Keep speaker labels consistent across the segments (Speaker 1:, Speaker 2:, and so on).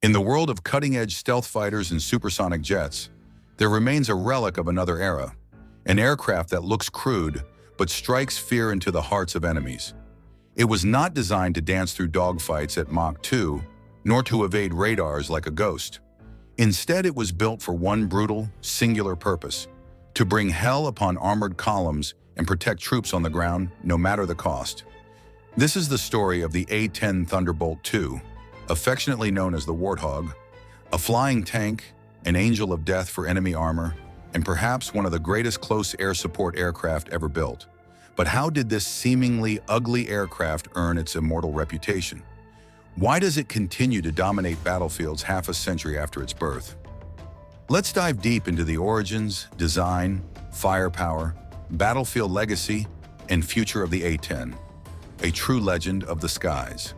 Speaker 1: In the world of cutting-edge stealth fighters and supersonic jets, there remains a relic of another era, an aircraft that looks crude but strikes fear into the hearts of enemies. It was not designed to dance through dogfights at Mach 2, nor to evade radars like a ghost. Instead, it was built for one brutal, singular purpose: to bring hell upon armored columns and protect troops on the ground, no matter the cost. This is the story of the A-10 Thunderbolt II, affectionately known as the Warthog, a flying tank, an angel of death for enemy armor, and perhaps one of the greatest close air support aircraft ever built. But how did this seemingly ugly aircraft earn its immortal reputation? Why does it continue to dominate battlefields half a century after its birth? Let's dive deep into the origins, design, firepower, battlefield legacy, and future of the A-10, a true legend of the skies.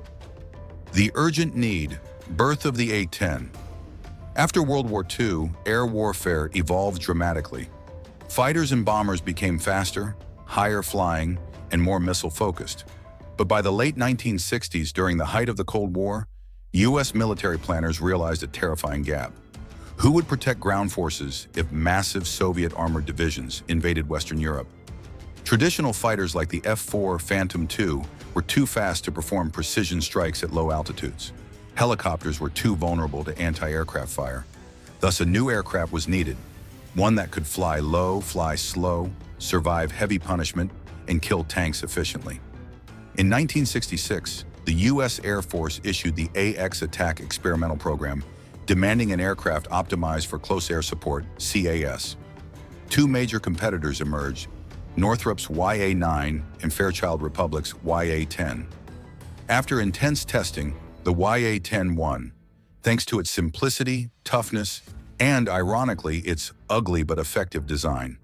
Speaker 1: The urgent need, birth of the A-10. After World War II, air warfare evolved dramatically. Fighters and bombers became faster, higher flying, and more missile-focused. But by the late 1960s, during the height of the Cold War, U.S. military planners realized a terrifying gap. Who would protect ground forces if massive Soviet armored divisions invaded Western Europe? Traditional fighters like the F-4 Phantom II were too fast to perform precision strikes at low altitudes. Helicopters were too vulnerable to anti-aircraft fire. Thus, a new aircraft was needed, one that could fly low, fly slow, survive heavy punishment, and kill tanks efficiently. In 1966, the U.S. Air Force issued the AX Attack Experimental Program, demanding an aircraft optimized for close air support, CAS. Two major competitors emerged: Northrop's YA-9 and Fairchild Republic's YA-10. After intense testing, the YA-10 won, thanks to its simplicity, toughness, and, ironically, its ugly but effective design.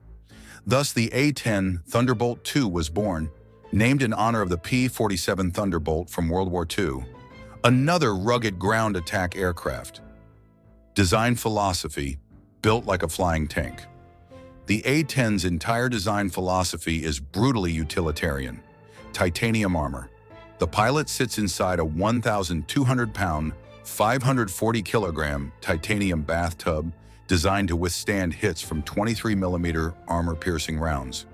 Speaker 1: Thus, the A-10 Thunderbolt II was born, named in honor of the P-47 Thunderbolt from World War II, another rugged ground attack aircraft. Design philosophy: built like a flying tank. The A-10's entire design philosophy is brutally utilitarian. Titanium armor. The pilot sits inside a 1,200-pound, 540-kilogram titanium bathtub designed to withstand hits from 23mm armor-piercing rounds.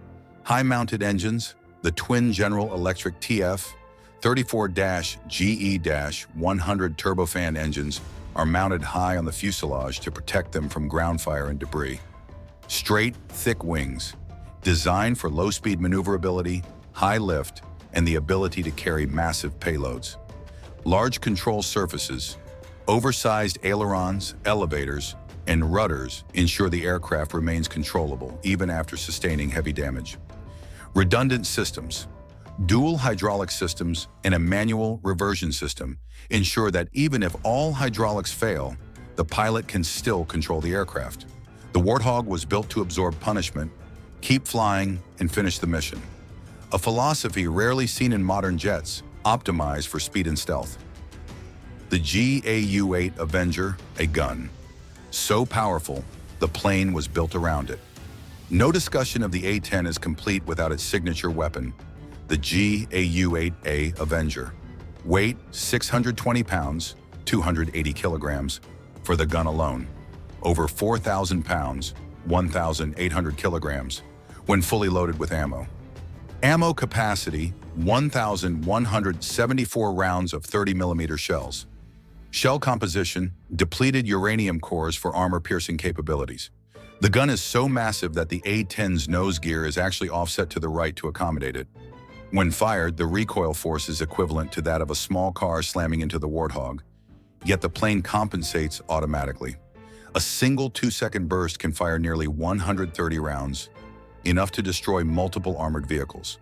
Speaker 1: High-mounted engines: the twin General Electric TF-34-GE-100 turbofan engines are mounted high on the fuselage to protect them from ground fire and debris. Straight, thick wings, designed for low-speed maneuverability, high lift, and the ability to carry massive payloads. Large control surfaces, oversized ailerons, elevators, and rudders ensure the aircraft remains controllable even after sustaining heavy damage. Redundant systems: dual hydraulic systems and a manual reversion system ensure that even if all hydraulics fail, the pilot can still control the aircraft. The Warthog was built to absorb punishment, keep flying, and finish the mission. A philosophy rarely seen in modern jets, optimized for speed and stealth. The GAU-8 Avenger, a gun. So powerful, the plane was built around it. No discussion of the A-10 is complete without its signature weapon, the GAU-8 Avenger. Weight: 620 pounds, 280 kilograms, for the gun alone. Over 4,000 pounds, 1,800 kilograms, when fully loaded with ammo. Ammo capacity: 1,174 rounds of 30mm shells. Shell composition: depleted uranium cores for armor-piercing capabilities. The gun is so massive that the A-10's nose gear is actually offset to the right to accommodate it. When fired, the recoil force is equivalent to that of a small car slamming into the Warthog, yet the plane compensates automatically. A single 2-second burst can fire nearly 130 rounds, enough to destroy multiple armored vehicles.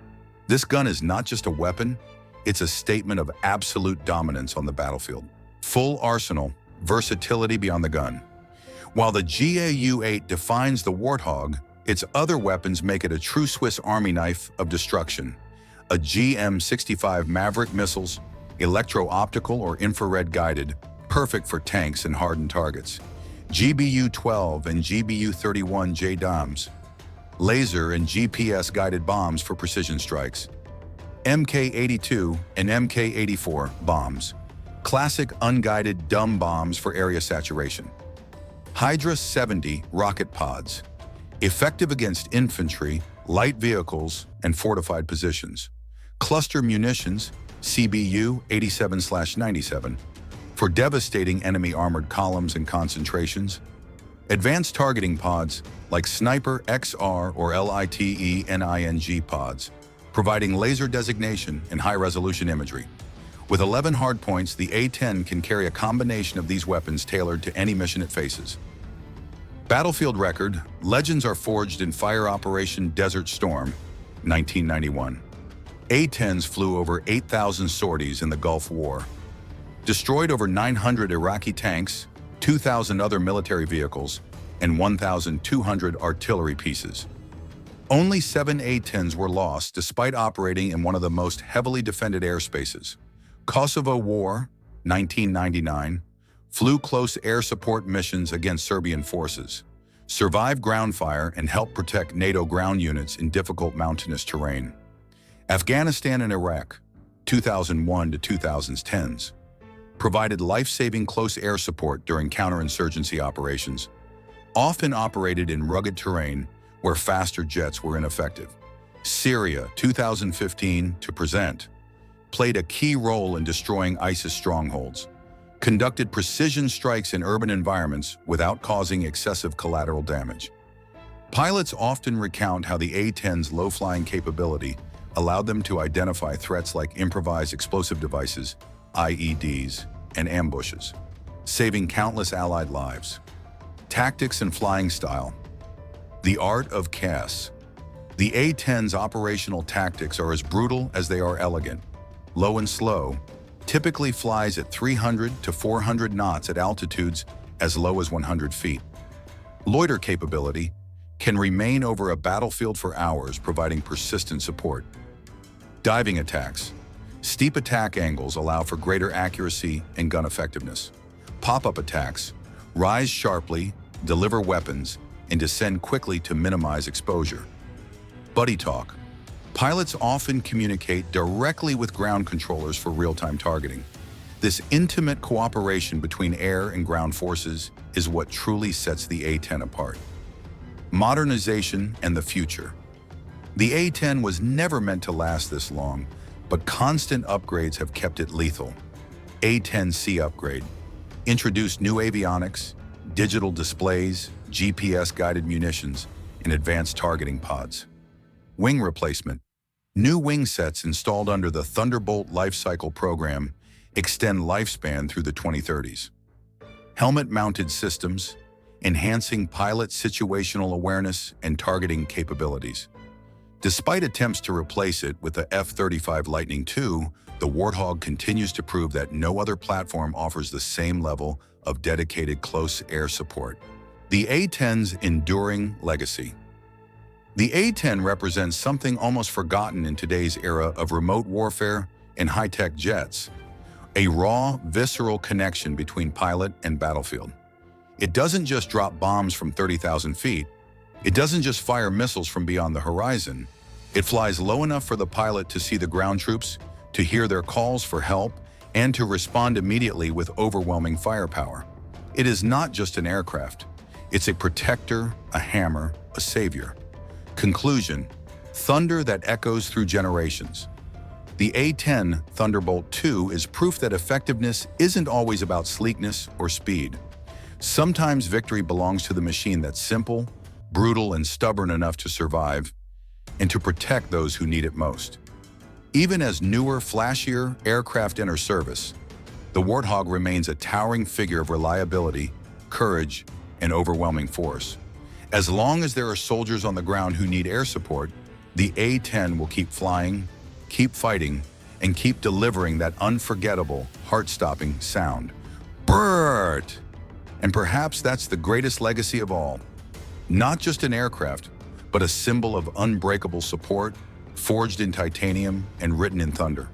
Speaker 1: This gun is not just a weapon, it's a statement of absolute dominance on the battlefield. Full arsenal, versatility beyond the gun. While the GAU-8 defines the Warthog, its other weapons make it a true Swiss Army knife of destruction. A GM-65 Maverick missiles, electro-optical or infrared-guided, perfect for tanks and hardened targets. GBU-12 and GBU-31 JDAMs, laser and GPS-guided bombs for precision strikes. MK-82 and MK-84 bombs, Classic unguided dumb bombs for area saturation. Hydra 70 rocket pods. Effective against infantry, light vehicles, and fortified positions. Cluster munitions, CBU 87/97, for devastating enemy armored columns and concentrations. Advanced targeting pods, like Sniper XR or LITENING pods, providing laser designation and high-resolution imagery. With 11 hardpoints, the A-10 can carry a combination of these weapons tailored to any mission it faces. Battlefield record, legends are forged in Fire Operation Desert Storm, 1991. A-10s flew over 8,000 sorties in the Gulf War, destroyed over 900 Iraqi tanks, 2,000 other military vehicles, and 1,200 artillery pieces. Only 7 A-10s were lost despite operating in one of the most heavily defended airspaces. Kosovo War, 1999, flew close air support missions against Serbian forces, survived ground fire, and helped protect NATO ground units in difficult mountainous terrain. Afghanistan and Iraq, 2001 to 2010s, provided life-saving close air support during counterinsurgency operations, often operated in rugged terrain where faster jets were ineffective. Syria, 2015 to present, played a key role in destroying ISIS strongholds, conducted precision strikes in urban environments without causing excessive collateral damage. Pilots often recount how the A-10's low-flying capability allowed them to identify threats like improvised explosive devices, IEDs, and ambushes, saving countless Allied lives. Tactics and flying style. The art of chaos. The A-10's operational tactics are as brutal as they are elegant. Low and slow, typically flies at 300 to 400 knots at altitudes as low as 100 feet. Loiter capability, can remain over a battlefield for hours, providing persistent support. Diving attacks. Steep attack angles allow for greater accuracy and gun effectiveness. Pop-up attacks, rise sharply, deliver weapons, and descend quickly to minimize exposure. Buddy talk. Pilots often communicate directly with ground controllers for real-time targeting. This intimate cooperation between air and ground forces is what truly sets the A-10 apart. Modernization and the future. The A-10 was never meant to last this long, but constant upgrades have kept it lethal. A-10C upgrade. Introduced new avionics, digital displays, GPS-guided munitions, and advanced targeting pods. Wing replacement. New wing sets installed under the Thunderbolt lifecycle program extend lifespan through the 2030s. Helmet-mounted systems, enhancing pilot situational awareness and targeting capabilities. Despite attempts to replace it with the F-35 Lightning II, the Warthog continues to prove that no other platform offers the same level of dedicated close air support. The A-10's enduring legacy. The A-10 represents something almost forgotten in today's era of remote warfare and high-tech jets, a raw, visceral connection between pilot and battlefield. It doesn't just drop bombs from 30,000 feet. It doesn't just fire missiles from beyond the horizon. It flies low enough for the pilot to see the ground troops, to hear their calls for help, and to respond immediately with overwhelming firepower. It is not just an aircraft. It's a protector, a hammer, a savior. Conclusion: thunder that echoes through generations. The A-10 Thunderbolt II is proof that effectiveness isn't always about sleekness or speed. Sometimes victory belongs to the machine that's simple, brutal, and stubborn enough to survive and to protect those who need it most. Even as newer, flashier aircraft enter service, the Warthog remains a towering figure of reliability, courage, and overwhelming force. As long as there are soldiers on the ground who need air support, the A-10 will keep flying, keep fighting, and keep delivering that unforgettable, heart-stopping sound. Brrrt! And perhaps that's the greatest legacy of all. Not just an aircraft, but a symbol of unbreakable support, forged in titanium and written in thunder.